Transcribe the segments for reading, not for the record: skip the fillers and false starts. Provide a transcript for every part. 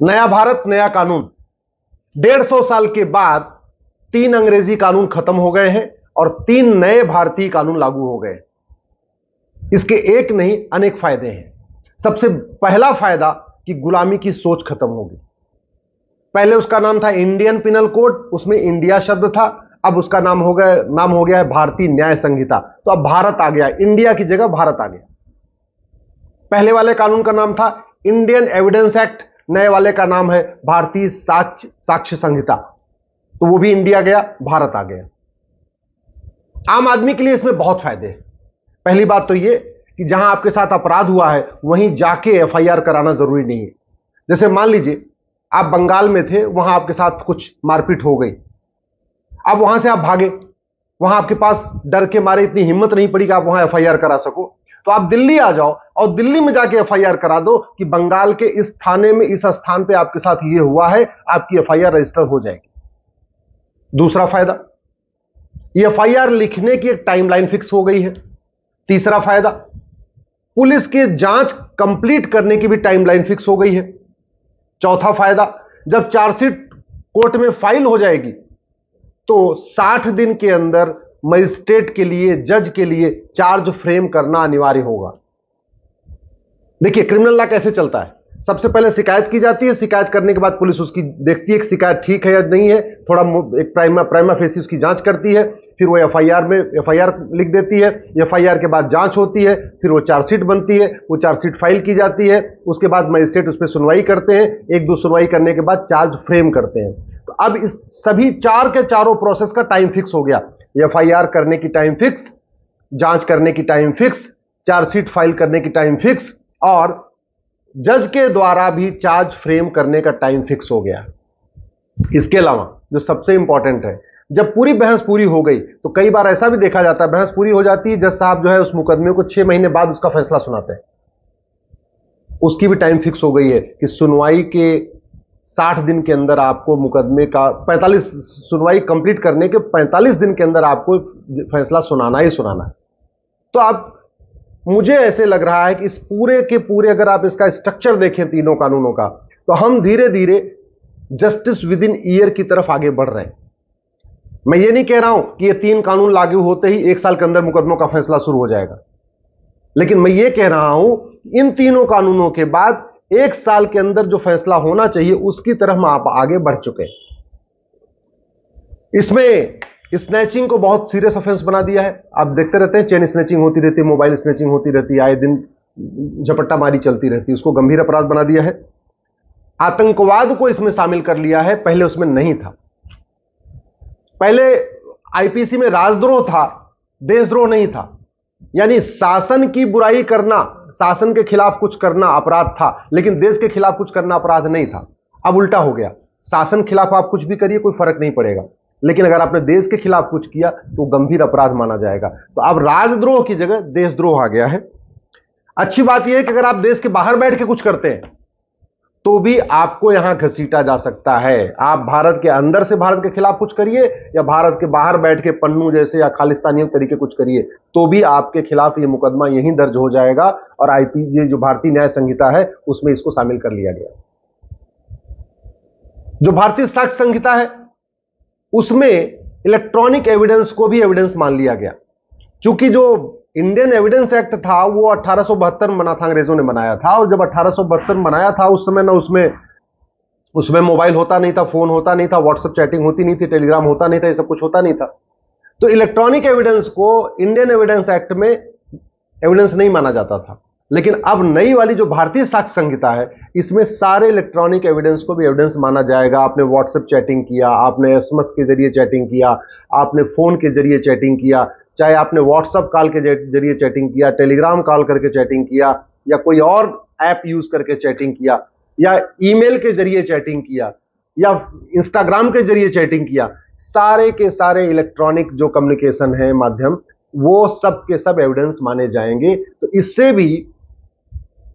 नया भारत नया कानून। 150 साल के बाद 3 अंग्रेजी कानून खत्म हो गए हैं और 3 नए भारतीय कानून लागू हो गए। इसके एक नहीं अनेक फायदे हैं। सबसे पहला फायदा कि गुलामी की सोच खत्म होगी। पहले उसका नाम था इंडियन पिनल कोड, उसमें इंडिया शब्द था। अब उसका नाम हो गया है भारतीय न्याय संहिता। तो अब भारत आ गया, इंडिया की जगह भारत आ गया। पहले वाले कानून का नाम था इंडियन एविडेंस एक्ट, नए वाले का नाम है भारतीय साक्ष्य संहिता। तो वो भी इंडिया गया, भारत आ गया। आम आदमी के लिए इसमें बहुत फायदे हैं। पहली बात तो ये कि जहां आपके साथ अपराध हुआ है वहीं जाके एफआईआर कराना जरूरी नहीं है। जैसे मान लीजिए आप बंगाल में थे, वहां आपके साथ कुछ मारपीट हो गई, अब वहां से आप भागे, वहां आपके पास डर के मारे इतनी हिम्मत नहीं पड़ी कि आप वहां एफआईआर करा सको। तो आप दिल्ली आ जाओ और दिल्ली में जाके एफआईआर करा दो कि बंगाल के इस थाने में इस स्थान पे आपके साथ ये हुआ है, आपकी एफआईआर रजिस्टर हो जाएगी। दूसरा फायदा, ये एफआईआर लिखने की एक टाइमलाइन फिक्स हो गई है। तीसरा फायदा, पुलिस की जांच कंप्लीट करने की भी टाइमलाइन फिक्स हो गई है। चौथा फायदा, जब चार्जशीट कोर्ट में फाइल हो जाएगी तो 60 दिन के अंदर मजिस्ट्रेट के लिए, जज के लिए चार्ज फ्रेम करना अनिवार्य होगा। देखिए क्रिमिनल लॉ कैसे चलता है। सबसे पहले शिकायत की जाती है, शिकायत करने के बाद पुलिस उसकी देखती है कि शिकायत ठीक है या नहीं है, थोड़ा एक प्राइमा फेसी उसकी जांच करती है, फिर वो एफआईआर लिख देती है। एफआईआर के बाद जांच होती है, फिर वो चार्जशीट बनती है, वो चार्जशीट फाइल की जाती है। उसके बाद मजिस्ट्रेट उस पर सुनवाई करते हैं, 1-2 सुनवाई करने के बाद चार्ज फ्रेम करते हैं। तो अब इस सभी चार के चारों प्रोसेस का टाइम फिक्स हो गया। एफआईआर करने की टाइम फिक्स, जांच करने की टाइम फिक्स, चार्जशीट फाइल करने की टाइम फिक्स और जज के द्वारा भी चार्ज फ्रेम करने का टाइम फिक्स हो गया। इसके अलावा जो सबसे इंपॉर्टेंट है, जब पूरी बहस पूरी हो गई तो कई बार ऐसा भी देखा जाता है, बहस पूरी हो जाती है, जज साहब जो है उस मुकदमे को 6 महीने बाद उसका फैसला सुनाते हैं। उसकी भी टाइम फिक्स हो गई है कि सुनवाई के 60 दिन के अंदर आपको मुकदमे का 45 सुनवाई कंप्लीट करने के 45 दिन के अंदर आपको फैसला सुनाना ही सुनाना है। तो आप, मुझे ऐसे लग रहा है कि इस पूरे के पूरे अगर आप इसका स्ट्रक्चर देखें तीनों कानूनों का, तो हम धीरे धीरे जस्टिस विद इन ईयर की तरफ आगे बढ़ रहे हैं। मैं ये नहीं कह रहा हूं कि ये 3 कानून लागू होते ही 1 साल के अंदर मुकदमों का फैसला शुरू हो जाएगा, लेकिन मैं ये कह रहा हूं इन तीनों कानूनों के बाद 1 साल के अंदर जो फैसला होना चाहिए उसकी तरफ हम आप आगे बढ़ चुके हैं। इसमें स्नैचिंग को बहुत सीरियस ऑफेंस बना दिया है। आप देखते रहते हैं चेन स्नैचिंग होती रहती है, मोबाइल स्नैचिंग होती रहती है, आए दिन झपट्टा मारी चलती रहती है, उसको गंभीर अपराध बना दिया है। आतंकवाद को इसमें शामिल कर लिया है, पहले उसमें नहीं था। पहले आईपीसी में राजद्रोह था, देशद्रोह नहीं था। यानी शासन की बुराई करना, शासन के खिलाफ कुछ करना अपराध था, लेकिन देश के खिलाफ कुछ करना अपराध नहीं था। अब उल्टा हो गया, शासन के खिलाफ आप कुछ भी करिए कोई फर्क नहीं पड़ेगा, लेकिन अगर आपने देश के खिलाफ कुछ किया तो गंभीर अपराध माना जाएगा। तो अब राजद्रोह की जगह देशद्रोह आ गया है। अच्छी बात यह है कि अगर आप देश के बाहर बैठ के कुछ करते हैं तो भी आपको यहां घसीटा जा सकता है। आप भारत के अंदर से भारत के खिलाफ कुछ करिए या भारत के बाहर बैठ के पन्नू जैसे या खालिस्तानी तरीके कुछ करिए, तो भी आपके खिलाफ यह मुकदमा यहीं दर्ज हो जाएगा और ये जो भारतीय न्याय संहिता है उसमें इसको शामिल कर लिया गया। जो भारतीय साक्ष्य संहिता है उसमें इलेक्ट्रॉनिक एविडेंस को भी एविडेंस मान लिया गया। चूंकि जो इंडियन एविडेंस एक्ट था वो 1872 में बना था, अंग्रेजों ने बनाया था, और जब 1872 में बनाया था उस समय ना उसमें मोबाइल होता नहीं था, फोन होता नहीं था, व्हाट्सएप चैटिंग होती नहीं थी, टेलीग्राम होता नहीं था, ये सब कुछ होता नहीं था। तो इलेक्ट्रॉनिक एविडेंस को इंडियन एविडेंस एक्ट में एविडेंस नहीं माना जाता था। लेकिन अब नई वाली जो भारतीय साक्ष्य संहिता है इसमें सारे इलेक्ट्रॉनिक एविडेंस को भी एविडेंस माना जाएगा। आपने व्हाट्सएप चैटिंग किया, आपने एसएमएस के जरिए चैटिंग किया, आपने फोन के जरिए चैटिंग किया, चाहे आपने व्हाट्सएप कॉल के जरिए चैटिंग किया, टेलीग्राम कॉल करके चैटिंग किया, या कोई और ऐप यूज करके चैटिंग किया, या ईमेल के जरिए चैटिंग किया, या इंस्टाग्राम के जरिए चैटिंग किया, सारे के सारे इलेक्ट्रॉनिक जो कम्युनिकेशन है माध्यम, वो सब के सब एविडेंस माने जाएंगे। तो इससे भी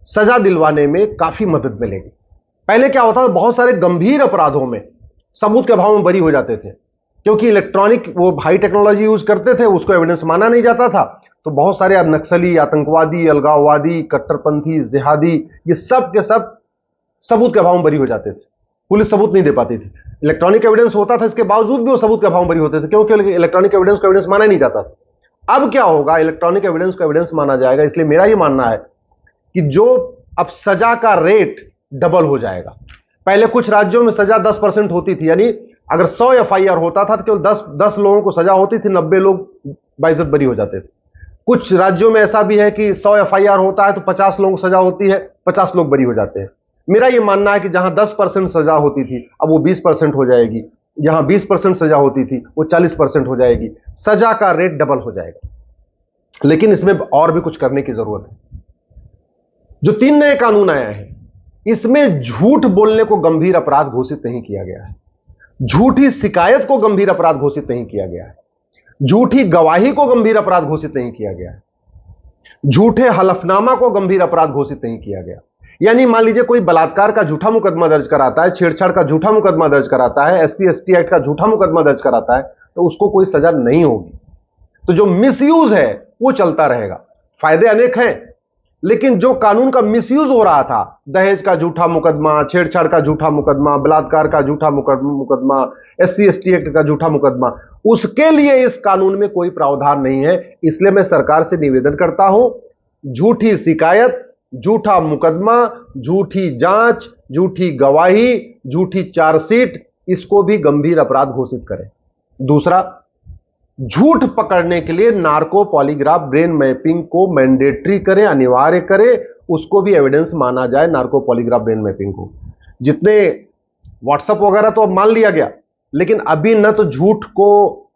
सजा दिलवाने में काफी मदद मिलेगी। पहले क्या होता था, बहुत सारे गंभीर अपराधों में सबूत के अभाव में बरी हो जाते थे, क्योंकि इलेक्ट्रॉनिक वो हाई टेक्नोलॉजी यूज करते थे, उसको एविडेंस माना नहीं जाता था। तो बहुत सारे अब नक्सली, आतंकवादी, अलगाववादी, कट्टरपंथी, जिहादी, ये सब के सब सबूत के अभाव में बरी हो जाते थे, पुलिस सबूत नहीं दे पाती थी। इलेक्ट्रॉनिक एविडेंस होता था, इसके बावजूद भी वो सबूत के अभाव में बरी होते थे, क्योंकि इलेक्ट्रॉनिक एविडेंस को एविडेंस माना ही नहीं जाता था। अब क्या होगा, इलेक्ट्रॉनिक एविडेंस को एविडेंस माना जाएगा। इसलिए मेरा ये मानना है कि जो अब सजा का रेट डबल हो जाएगा। पहले कुछ राज्यों में सजा 10% होती थी, यानी अगर 100 एफआईआर होता था तो केवल 10 लोगों को सजा होती थी, 90 लोग बाइज्जत बरी हो जाते थे। कुछ राज्यों में ऐसा भी है कि 100 एफआईआर होता है तो 50 लोगों को सजा होती है, 50 लोग बरी हो जाते हैं। मेरा यह मानना है कि जहां 10% सजा होती थी अब वो 20% हो जाएगी, जहां 20% सजा होती थी वो 40% हो जाएगी, सजा का रेट डबल हो जाएगा। लेकिन इसमें और भी कुछ करने की जरूरत है। जो 3 नए कानून आए हैं इसमें झूठ बोलने को गंभीर अपराध घोषित नहीं किया गया है, झूठी शिकायत को गंभीर अपराध घोषित नहीं किया गया है, झूठी गवाही को गंभीर अपराध घोषित नहीं किया गया है, झूठे हलफनामा को गंभीर अपराध घोषित नहीं किया गया। यानी मान लीजिए कोई बलात्कार का झूठा मुकदमा दर्ज कराता है, छेड़छाड़ का झूठा मुकदमा दर्ज कराता है, SC/ST एक्ट का झूठा मुकदमा दर्ज कराता है तो उसको कोई सजा नहीं होगी। तो जो मिसयूज है वो चलता रहेगा। फायदे अनेक हैं, लेकिन जो कानून का मिसयूज हो रहा था, दहेज का झूठा मुकदमा, छेड़छाड़ का झूठा मुकदमा, बलात्कार का झूठा मुकदमा, SC/ST एक्ट का झूठा मुकदमा, उसके लिए इस कानून में कोई प्रावधान नहीं है। इसलिए मैं सरकार से निवेदन करता हूं, झूठी शिकायत, झूठा मुकदमा, झूठी जांच, झूठी गवाही, झूठी चार्जशीट, इसको भी गंभीर अपराध घोषित करें। दूसरा, झूठ पकड़ने के लिए नार्को पॉलीग्राफ ब्रेन मैपिंग को मैंडेटरी करें, अनिवार्य करें, उसको भी एविडेंस माना जाए। नार्को पॉलीग्राफ ब्रेन मैपिंग को, जितने व्हाट्सएप वगैरह तो अब मान लिया गया, लेकिन अभी न तो झूठ को